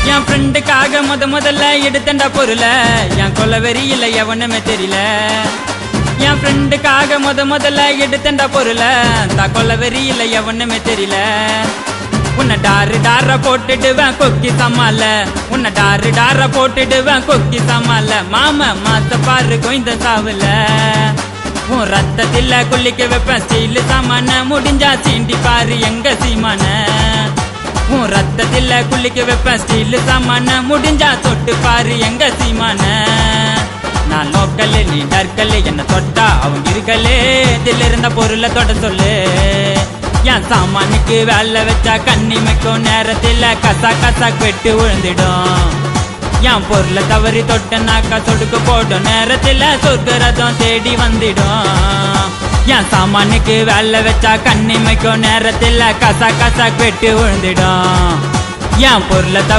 என் ஃப்ரெண்டுக்காக முதல்ல எடுத்தண்டா பொருள என் கொலவெறி இல்ல எவனுமே தெரியல என் ஃப்ரெண்டுக்காக முதல்ல எடுத்தண்டா பொருள தான் கொலவெறி இல்ல எவனுமே தெரியல உன்னை டார போட்டுடுவேன் கொக்கி சமால உன்னை டார போட்டுடுவேன் கொக்கி சமால மாம மாத்த பாரு கொய்ந்த சாவுல உன் ரத்தத்தில குளிக்க வைப்பேன் ஸ்டீல் சாமான முடிஞ்சா சீண்டி பாரு எங்க சீமான உன் ரத்தத்தில குளிக்க வைப்பேன் ஸ்டீல் சாமான முடிஞ்சா தொட்டு பாரு எங்க சீமான நான் லோக்கல் நீ டர்க்கல் என்ன தொட்டா அவங்க இருக்கலே தில் இருந்த பொருளை தொட சொல்லு என் சாமானுக்கு வேலை வச்சா கண்ணிமைக்கும் நேரத்தில் கசா வெட்டு விழுந்துடும் என் பொருளை தவறி தொட்டனாக்கா சொடுக்கு போடும் நேரத்தில் சொர்க்கரதம் தேடி வந்துடும் என் சாமானுக்கு வேலை வச்சா கண்ணிமைக்கும் நேரத்தில் கசா வெட்டு விழுந்துடும் என் பொருளை தவறி